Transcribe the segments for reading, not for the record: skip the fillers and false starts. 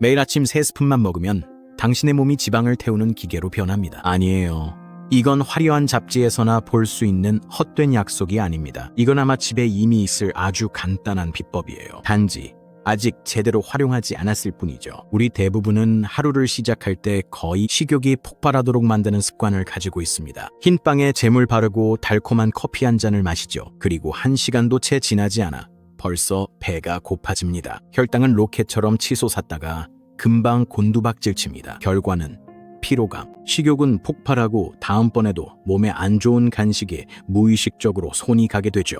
매일 아침 3스푼만 먹으면 당신의 몸이 지방을 태우는 기계로 변합니다. 아니에요. 이건 화려한 잡지에서나 볼 수 있는 헛된 약속이 아닙니다. 이건 아마 집에 이미 있을 아주 간단한 비법이에요. 단지 아직 제대로 활용하지 않았을 뿐이죠. 우리 대부분은 하루를 시작할 때 거의 식욕이 폭발하도록 만드는 습관을 가지고 있습니다. 흰 빵에 잼을 바르고 달콤한 커피 한 잔을 마시죠. 그리고 1시간도 채 지나지 않아 벌써 배가 고파집니다. 혈당은 로켓처럼 치솟았다가 금방 곤두박질 칩니다. 결과는 피로감, 식욕은 폭발하고 다음번에도 몸에 안 좋은 간식에 무의식적으로 손이 가게 되죠.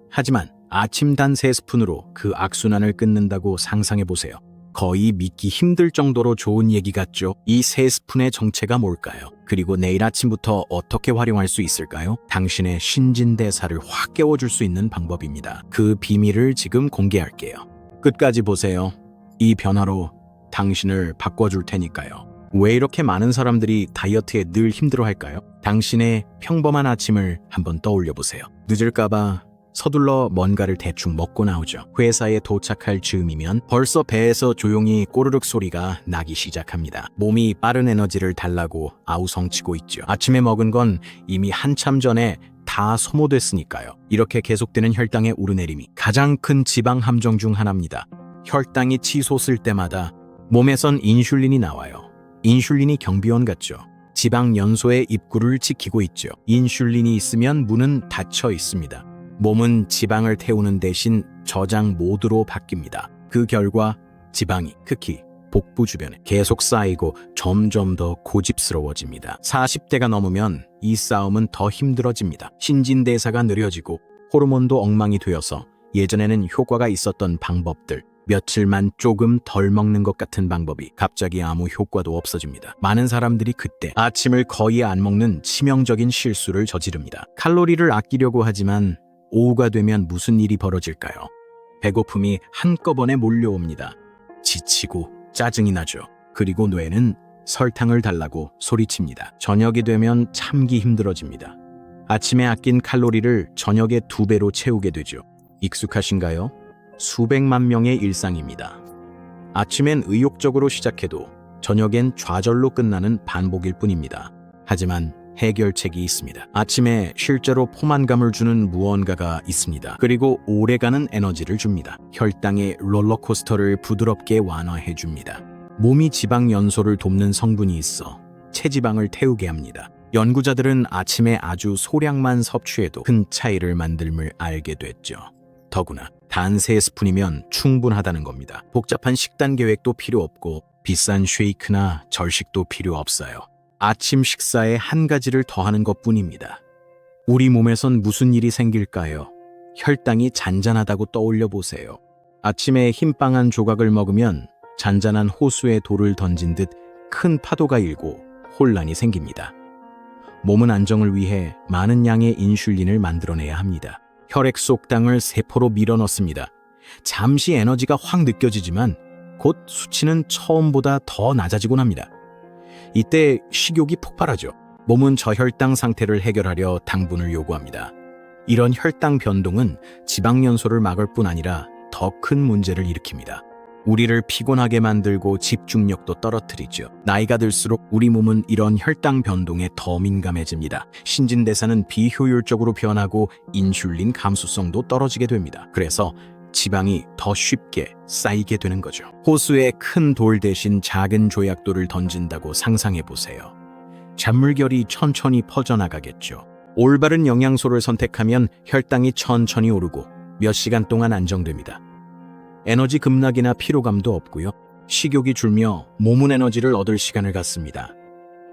하지만 아침 단 3스푼으로 그 악순환을 끊는다고 상상해보세요. 거의 믿기 힘들 정도로 좋은 얘기 같죠? 이 3스푼의 정체가 뭘까요? 그리고 내일 아침부터 어떻게 활용할 수 있을까요? 당신의 신진대사를 확 깨워줄 수 있는 방법입니다. 그 비밀을 지금 공개할게요. 끝까지 보세요. 이 변화로 당신을 바꿔줄 테니까요. 왜 이렇게 많은 사람들이 다이어트에 늘 힘들어할까요? 당신의 평범한 아침을 한번 떠올려보세요. 늦을까봐 서둘러 뭔가를 대충 먹고 나오죠. 회사에 도착할 즈음이면 벌써 배에서 조용히 꼬르륵 소리가 나기 시작합니다. 몸이 빠른 에너지를 달라고 아우성치고 있죠. 아침에 먹은 건 이미 한참 전에 다 소모됐으니까요. 이렇게 계속되는 혈당의 오르내림이 가장 큰 지방 함정 중 하나입니다. 혈당이 치솟을 때마다 몸에선 인슐린이 나와요. 인슐린이 경비원 같죠. 지방 연소의 입구를 지키고 있죠. 인슐린이 있으면 문은 닫혀 있습니다. 몸은 지방을 태우는 대신 저장 모드로 바뀝니다. 그 결과 지방이 특히 복부 주변에 계속 쌓이고 점점 더 고집스러워집니다. 40대가 넘으면 이 싸움은 더 힘들어집니다. 신진대사가 느려지고 호르몬도 엉망이 되어서 예전에는 효과가 있었던 방법들, 며칠만 조금 덜 먹는 것 같은 방법이 갑자기 아무 효과도 없어집니다. 많은 사람들이 그때 아침을 거의 안 먹는 치명적인 실수를 저지릅니다. 칼로리를 아끼려고 하지만 오후가 되면 무슨 일이 벌어질까요? 배고픔이 한꺼번에 몰려옵니다. 지치고 짜증이 나죠. 그리고 뇌는 설탕을 달라고 소리칩니다. 저녁이 되면 참기 힘들어집니다. 아침에 아낀 칼로리를 저녁에 2배로 채우게 되죠. 익숙하신가요? 수백만 명의 일상입니다. 아침엔 의욕적으로 시작해도 저녁엔 좌절로 끝나는 반복일 뿐입니다. 하지만 해결책이 있습니다. 아침에 실제로 포만감을 주는 무언가가 있습니다. 그리고 오래가는 에너지를 줍니다. 혈당의 롤러코스터를 부드럽게 완화해 줍니다. 몸이 지방 연소를 돕는 성분이 있어 체지방을 태우게 합니다. 연구자들은 아침에 아주 소량만 섭취해도 큰 차이를 만듦을 알게 됐죠. 더구나 단 3스푼이면 충분하다는 겁니다. 복잡한 식단 계획도 필요 없고 비싼 쉐이크나 절식도 필요 없어요. 아침 식사에 한 가지를 더하는 것뿐입니다. 우리 몸에선 무슨 일이 생길까요? 혈당이 잔잔하다고 떠올려 보세요. 아침에 흰빵 한 조각을 먹으면 잔잔한 호수에 돌을 던진 듯 큰 파도가 일고 혼란이 생깁니다. 몸은 안정을 위해 많은 양의 인슐린을 만들어내야 합니다. 혈액 속 당을 세포로 밀어넣습니다. 잠시 에너지가 확 느껴지지만 곧 수치는 처음보다 더 낮아지곤 합니다. 이때 식욕이 폭발하죠. 몸은 저혈당 상태를 해결하려 당분을 요구합니다. 이런 혈당 변동은 지방 연소를 막을 뿐 아니라 더 큰 문제를 일으킵니다. 우리를 피곤하게 만들고 집중력도 떨어뜨리죠. 나이가 들수록 우리 몸은 이런 혈당 변동에 더 민감해집니다. 신진대사는 비효율적으로 변하고 인슐린 감수성도 떨어지게 됩니다. 그래서 지방이 더 쉽게 쌓이게 되는 거죠. 호수에 큰 돌 대신 작은 조약돌을 던진다고 상상해보세요. 잔물결이 천천히 퍼져나가겠죠. 올바른 영양소를 선택하면 혈당이 천천히 오르고 몇 시간 동안 안정됩니다. 에너지 급락이나 피로감도 없고요. 식욕이 줄며 몸은 에너지를 얻을 시간을 갖습니다.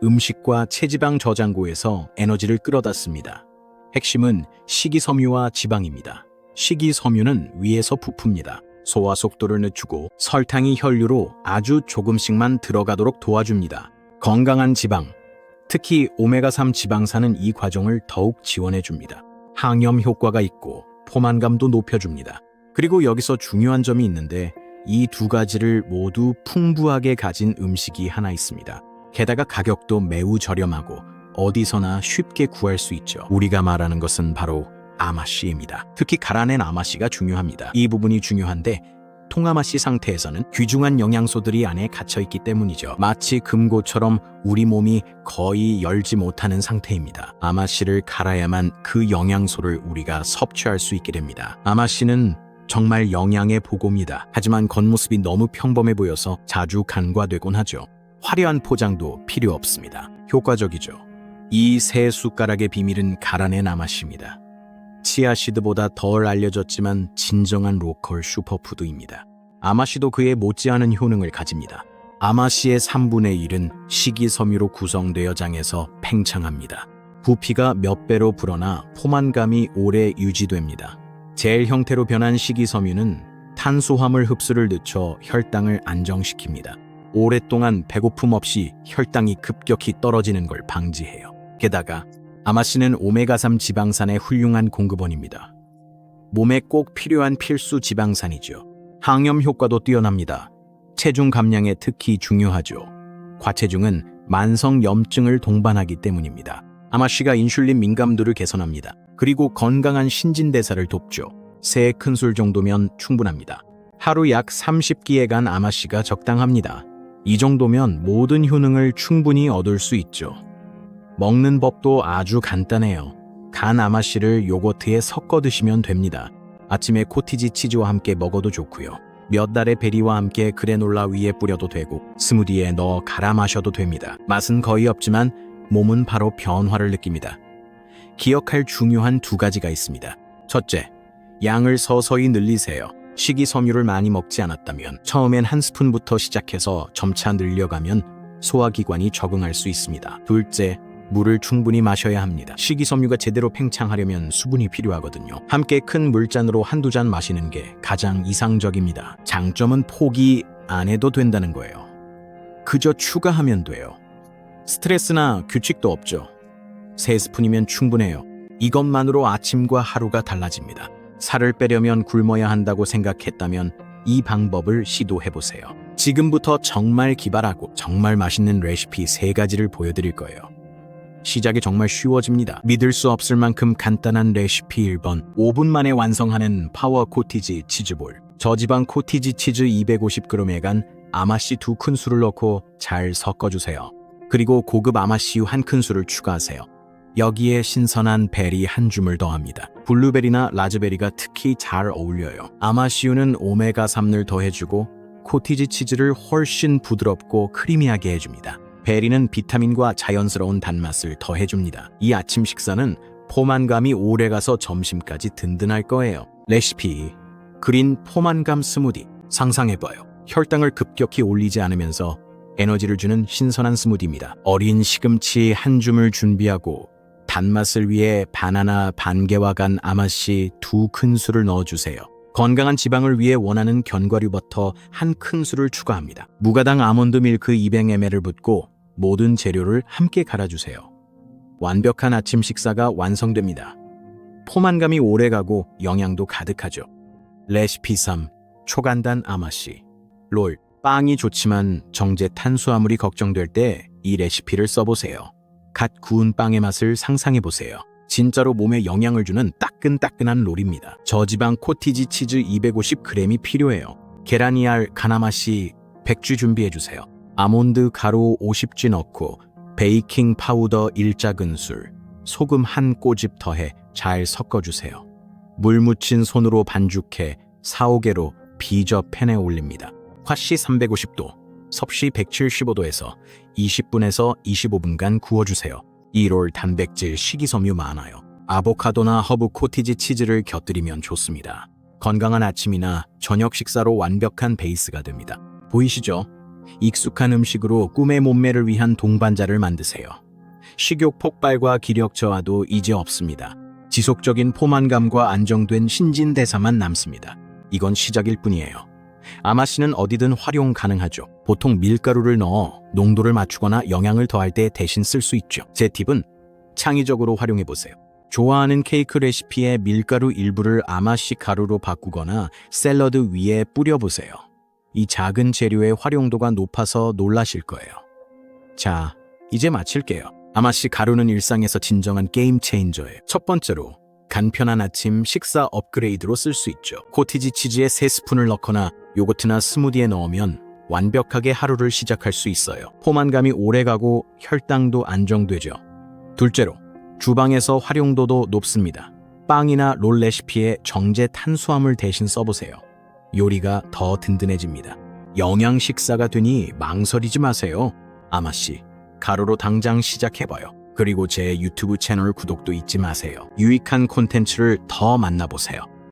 음식과 체지방 저장고에서 에너지를 끌어다 씁니다. 핵심은 식이섬유와 지방입니다. 식이섬유는 위에서 부풉니다. 소화 속도를 늦추고 설탕이 혈류로 아주 조금씩만 들어가도록 도와줍니다. 건강한 지방, 특히 오메가3 지방산은 이 과정을 더욱 지원해줍니다. 항염 효과가 있고 포만감도 높여줍니다. 그리고 여기서 중요한 점이 있는데 이 두 가지를 모두 풍부하게 가진 음식이 하나 있습니다. 게다가 가격도 매우 저렴하고 어디서나 쉽게 구할 수 있죠. 우리가 말하는 것은 바로 아마씨입니다. 특히 갈아낸 아마씨가 중요합니다. 이 부분이 중요한데 통아마씨 상태에서는 귀중한 영양소들이 안에 갇혀있기 때문이죠. 마치 금고처럼 우리 몸이 거의 열지 못하는 상태입니다. 아마씨를 갈아야만 그 영양소를 우리가 섭취할 수 있게 됩니다. 아마씨는 정말 영양의 보고입니다. 하지만 겉모습이 너무 평범해 보여서 자주 간과되곤 하죠. 화려한 포장도 필요 없습니다. 효과적이죠. 이 세 숟가락의 비밀은 갈아낸 아마씨입니다. 치아시드보다 덜 알려졌지만 진정한 로컬 슈퍼푸드입니다. 아마씨도 그에 못지않은 효능을 가집니다. 아마씨의 3분의 1은 식이섬유로 구성되어 장에서 팽창합니다. 부피가 몇 배로 불어나 포만감이 오래 유지됩니다. 젤 형태로 변한 식이섬유는 탄수화물 흡수를 늦춰 혈당을 안정시킵니다. 오랫동안 배고픔 없이 혈당이 급격히 떨어지는 걸 방지해요. 게다가 아마씨는 오메가3 지방산의 훌륭한 공급원입니다. 몸에 꼭 필요한 필수 지방산이죠. 항염 효과도 뛰어납니다. 체중 감량에 특히 중요하죠. 과체중은 만성 염증을 동반하기 때문입니다. 아마씨가 인슐린 민감도를 개선합니다. 그리고 건강한 신진대사를 돕죠. 3큰술 정도면 충분합니다. 하루 약 30끼에 아마씨가 적당합니다. 이 정도면 모든 효능을 충분히 얻을 수 있죠. 먹는 법도 아주 간단해요. 간 아마씨를 요거트에 섞어 드시면 됩니다. 아침에 코티지 치즈와 함께 먹어도 좋고요. 몇 달의 베리와 함께 그래놀라 위에 뿌려도 되고 스무디에 넣어 갈아 마셔도 됩니다. 맛은 거의 없지만 몸은 바로 변화를 느낍니다. 기억할 중요한 2가지가 있습니다. 첫째, 양을 서서히 늘리세요. 식이섬유를 많이 먹지 않았다면 처음엔 1스푼부터 시작해서 점차 늘려가면 소화기관이 적응할 수 있습니다. 둘째, 물을 충분히 마셔야 합니다. 식이섬유가 제대로 팽창하려면 수분이 필요하거든요. 함께 큰 물잔으로 1~2잔 마시는 게 가장 이상적입니다. 장점은 포기 안 해도 된다는 거예요. 그저 추가하면 돼요. 스트레스나 규칙도 없죠. 3스푼이면 충분해요. 이것만으로 아침과 하루가 달라집니다. 살을 빼려면 굶어야 한다고 생각했다면 이 방법을 시도해보세요. 지금부터 정말 기발하고 정말 맛있는 레시피 3가지를 보여드릴 거예요. 시작이 정말 쉬워집니다. 믿을 수 없을 만큼 간단한 레시피 1번, 5분 만에 완성하는 파워 코티지 치즈볼. 저지방 코티지 치즈 250g에 아마씨 2큰술을 넣고 잘 섞어주세요. 그리고 고급 아마씨유 1큰술을 추가하세요. 여기에 신선한 베리 1줌을 더합니다. 블루베리나 라즈베리가 특히 잘 어울려요. 아마씨유는 오메가3를 더해주고 코티지 치즈를 훨씬 부드럽고 크리미하게 해줍니다. 베리는 비타민과 자연스러운 단맛을 더해줍니다. 이 아침 식사는 포만감이 오래가서 점심까지 든든할 거예요. 레시피, 그린 포만감 스무디. 상상해봐요. 혈당을 급격히 올리지 않으면서 에너지를 주는 신선한 스무디입니다. 어린 시금치 1줌을 준비하고 단맛을 위해 바나나 반개와 간 아마씨 2큰술을 넣어주세요. 건강한 지방을 위해 원하는 견과류 버터 1큰술을 추가합니다. 무가당 아몬드 밀크 200ml를 붓고 모든 재료를 함께 갈아주세요. 완벽한 아침 식사가 완성됩니다. 포만감이 오래가고 영양도 가득하죠. 레시피 3. 초간단 아마씨. 롤. 빵이 좋지만 정제 탄수화물이 걱정될 때 이 레시피를 써보세요. 갓 구운 빵의 맛을 상상해보세요. 진짜로 몸에 영양을 주는 따끈따끈한 롤입니다. 저지방 코티지 치즈 250g이 필요해요. 계란이알 가나마시 100쥐 준비해주세요. 아몬드 가루 50쥐 넣고 베이킹 파우더 1작은술, 소금 1꼬집 더해 잘 섞어주세요. 물 묻힌 손으로 반죽해 4~5개로 비저 팬에 올립니다. 화씨 350도, 섭씨 175도에서 20분에서 25분간 구워주세요. 이 롤 단백질, 식이섬유 많아요. 아보카도나 허브 코티지 치즈를 곁들이면 좋습니다. 건강한 아침이나 저녁 식사로 완벽한 베이스가 됩니다. 보이시죠? 익숙한 음식으로 꿈의 몸매를 위한 동반자를 만드세요. 식욕 폭발과 기력 저하도 이제 없습니다. 지속적인 포만감과 안정된 신진대사만 남습니다. 이건 시작일 뿐이에요. 아마씨는 어디든 활용 가능하죠. 보통 밀가루를 넣어 농도를 맞추거나 영양을 더할 때 대신 쓸 수 있죠. 제 팁은 창의적으로 활용해보세요. 좋아하는 케이크 레시피에 밀가루 일부를 아마씨 가루로 바꾸거나 샐러드 위에 뿌려보세요. 이 작은 재료의 활용도가 높아서 놀라실 거예요. 자, 이제 마칠게요. 아마씨 가루는 일상에서 진정한 게임 체인저예요. 첫 번째로 간편한 아침 식사 업그레이드로 쓸 수 있죠. 코티지 치즈에 3스푼을 넣거나 요거트나 스무디에 넣으면 완벽하게 하루를 시작할 수 있어요. 포만감이 오래가고 혈당도 안정되죠. 둘째로, 주방에서 활용도도 높습니다. 빵이나 롤 레시피에 정제 탄수화물 대신 써보세요. 요리가 더 든든해집니다. 영양 식사가 되니 망설이지 마세요. 아마씨, 가로로 당장 시작해봐요. 그리고 제 유튜브 채널 구독도 잊지 마세요. 유익한 콘텐츠를 더 만나보세요.